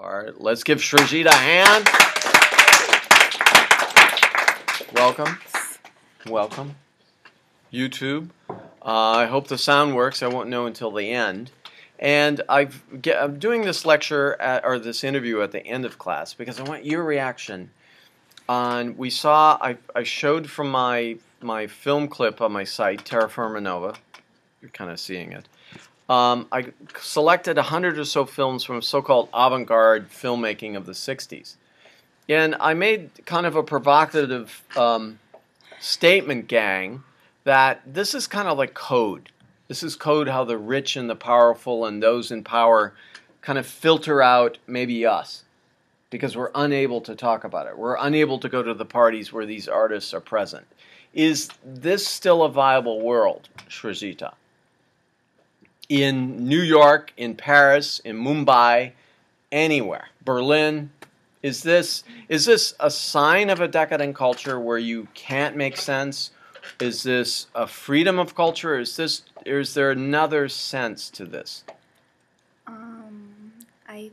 part. Let's give Srijita a hand. Welcome. Welcome. YouTube. I hope the sound works. I won't know until the end. And I'm doing this lecture or this interview at the end of class because I want your reaction on. I showed from my film clip on my site, Terra Firma Nova. You're kind of seeing it. I selected 100 or so films from so-called avant-garde filmmaking of the 60s. And I made kind of a provocative statement, gang, that this is kind of like code. This is code how the rich and the powerful and those in power kind of filter out maybe us because we're unable to talk about it. We're unable to go to the parties where these artists are present. Is this still a viable world, Srijita? In New York, in Paris, in Mumbai, anywhere, Berlin, is this a sign of a decadent culture where you can't make sense? Is this a freedom of culture? Or is there another sense to this? I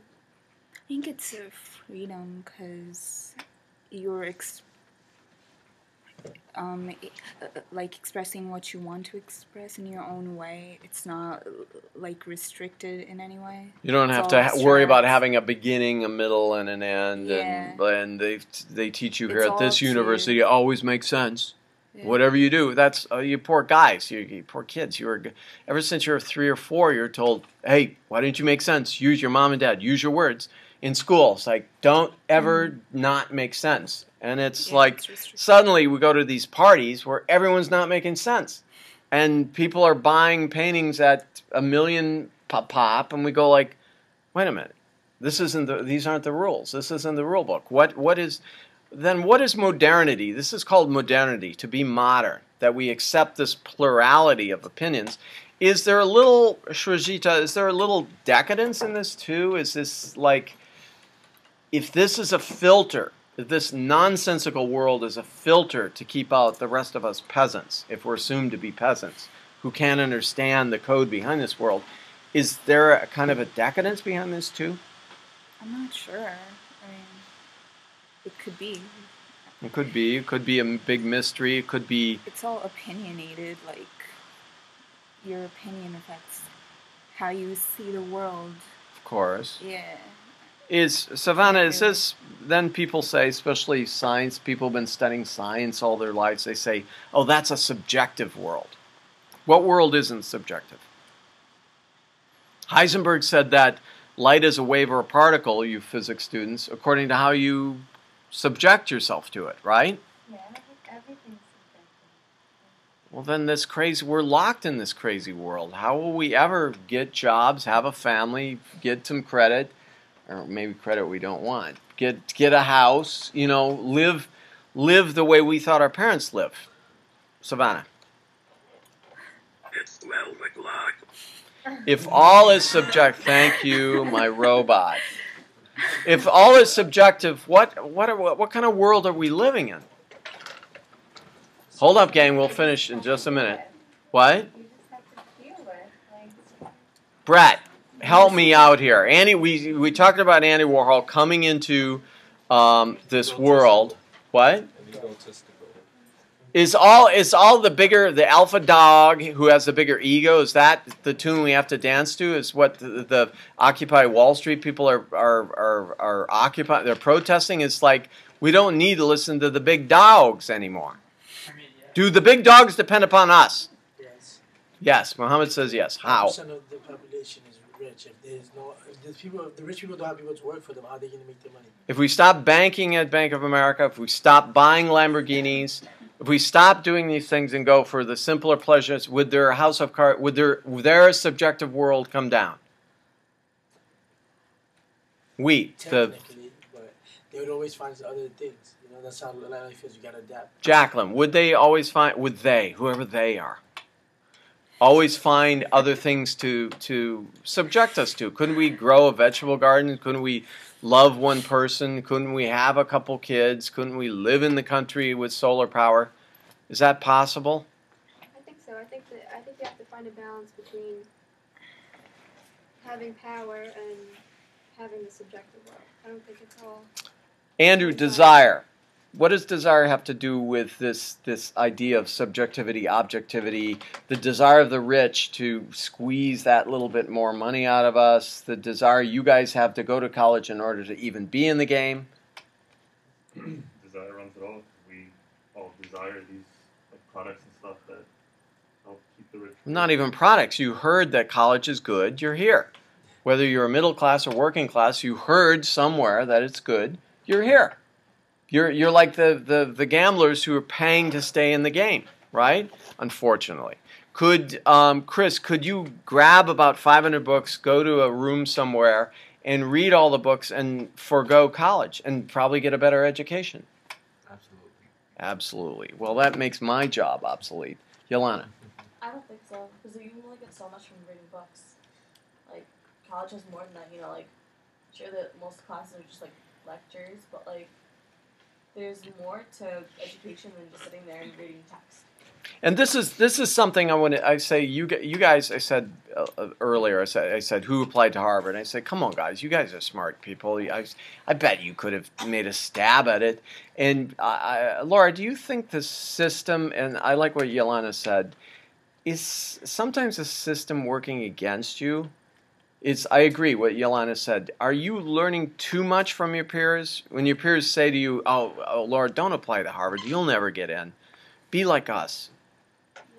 think it's a freedom because you're like expressing what you want to express in your own way. It's not like restricted in any way. You don't have to worry about having a beginning, a middle, and an end. Yeah. And they teach you here at this university, it always makes sense. Yeah. Whatever you do, that's you poor guys, you poor kids. Ever since you're 3 or 4, you're told, hey, why don't you make sense? Use your mom and dad. Use your words. In school, it's like, don't ever not make sense. And it's like, suddenly we go to these parties where everyone's not making sense. And people are buying paintings at $1 million pop, and we go like, wait a minute, these aren't the rules. This isn't the rule book. What is modernity? This is called modernity, to be modern, that we accept this plurality of opinions. Is there a little, Srijita, is there a little decadence in this too? Is this like, if this is a filter, if this nonsensical world is a filter to keep out the rest of us peasants, if we're assumed to be peasants, who can't understand the code behind this world, is there a kind of a decadence behind this too? I'm not sure. I mean, it could be. It could be. It could be a big mystery. It could be. It's all opinionated. Like, your opinion affects how you see the world. Of course. Yeah. Savannah, is this, then people say, especially science, people have been studying science all their lives, they say, oh, that's a subjective world. What world isn't subjective? Heisenberg said that light is a wave or a particle, you physics students, according to how you subject yourself to it, right? Yeah, everything's subjective. Well, then we're locked in this crazy world. How will we ever get jobs, have a family, get some credit, or maybe credit we don't want, get a house, live the way we thought our parents lived? Savannah. It's well McLeod. If all is subjective, thank you, my robot. If all is subjective, what kind of world are we living in? Hold up, gang. We'll finish in just a minute. What? You just have to feel it. Like, Brett, help me out here. Andy, we talked about Andy Warhol coming into this world. What? Is all the alpha dog who has the bigger ego? Is that the tune we have to dance to? Is what the Occupy Wall Street people are occupying? They're protesting. It's like we don't need to listen to the big dogs anymore. Do the big dogs depend upon us? Yes. Yes. Muhammad says yes. How? 5% of the population is rich. If the rich people don't have people to work for them, how are they going to make their money? If we stop banking at Bank of America, if we stop buying Lamborghinis, if we stop doing these things and go for the simpler pleasures, would their house of cards, would their subjective world come down? Technically, but they would always find other things. That's how life is. You got to adapt. Jacqueline, would they, whoever they are, always find other things to subject us to? Couldn't we grow a vegetable garden? Couldn't we love one person? Couldn't we have a couple kids? Couldn't we live in the country with solar power? Is that possible? I think so. I think you have to find a balance between having power and having the subjective world. I don't think it's all. Andrew, desire. What does desire have to do with this idea of subjectivity, objectivity, the desire of the rich to squeeze that little bit more money out of us, the desire you guys have to go to college in order to even be in the game? Desire runs it all. We all desire these products and stuff that help keep the rich. Not even products. You heard that college is good. You're here. Whether you're a middle class or working class, you heard somewhere that it's good. You're here. You're like the gamblers who are paying to stay in the game, right? Unfortunately. Chris, could you grab about 500 books, go to a room somewhere, and read all the books and forego college and probably get a better education? Absolutely. Absolutely. Well, that makes my job obsolete. Yolana. I don't think so, because you only get so much from reading books. Like, college has more than that, you know, like, sure that most classes are just, like, lectures, but, like, there's more to education than just sitting there and reading text. And this is something I say you guys. I said earlier. I said who applied to Harvard. I said, come on, guys, you guys are smart people. I bet you could have made a stab at it. And Laura, do you think the system? And I like what Yolana said. Is sometimes the system working against you? I agree what Yolana said. Are you learning too much from your peers? When your peers say to you, oh Laura, don't apply to Harvard. You'll never get in. Be like us.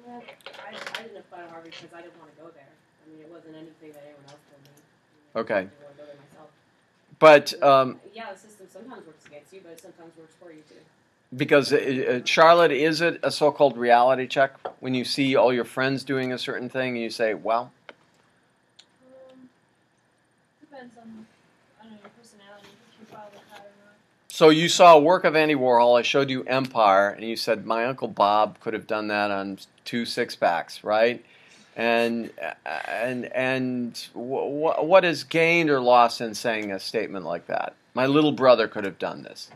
Yeah, I didn't apply to Harvard because I didn't want to go there. I mean, it wasn't anything that anyone else told me. Okay. I didn't want to go there myself. But yeah, the system sometimes works against you, but it sometimes works for you too. because Charlotte, is it a so-called reality check when you see all your friends doing a certain thing and you say, well? Depends on, I don't know, your personality, if you follow that pattern or not. So you saw a work of Andy Warhol. I showed you Empire, and you said my Uncle Bob could have done that on 2 six-packs, right? And what is gained or lost in saying a statement like that? My little brother could have done this.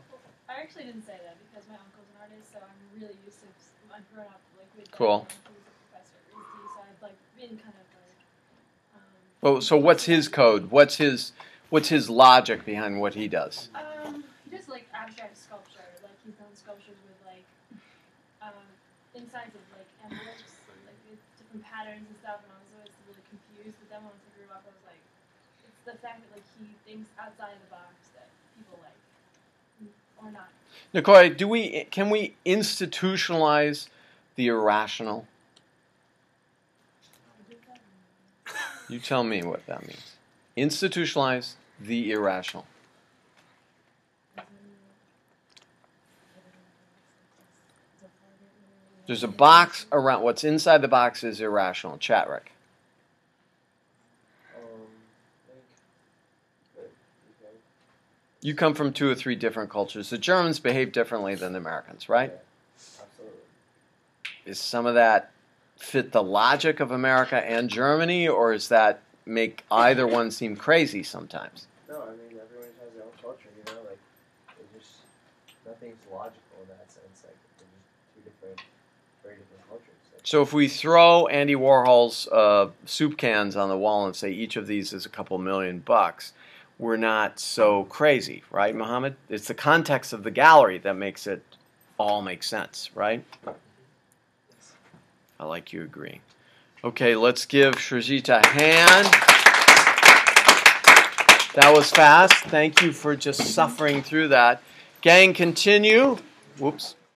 I actually didn't say that because my uncle's an artist, so I'm really used to. I've grown up like with. Cool. Who's a professor at RISD, so I've like been kind of like. Well, so what's his code? What's his logic behind what he does? He does like abstract sculpture. Like he's done sculptures with like insides of like envelopes, like with different patterns and stuff. And I was always really confused. But then once I grew up, I was like, it's the fact that like he thinks outside the box that people like or not. Nicole, can we institutionalize the irrational? You tell me what that means. Institutionalize the irrational. There's a box around. What's inside the box is irrational. Chatrick. You come from 2 or 3 different cultures. The Germans behave differently than the Americans, right? Yeah, absolutely. Is some of that fit the logic of America and Germany, or does that make either one seem crazy sometimes? No, I mean, everyone has their own culture, you know? Like, nothing's logical in that sense. Like, they're just very different cultures. Like, So if we throw Andy Warhol's soup cans on the wall and say each of these is a couple $1,000,000, we're not so crazy, right, Mohammed? It's the context of the gallery that makes it all make sense, right? I like you agreeing. Okay, let's give Srijita a hand. That was fast. Thank you for just suffering through that. Gang, continue. Whoops.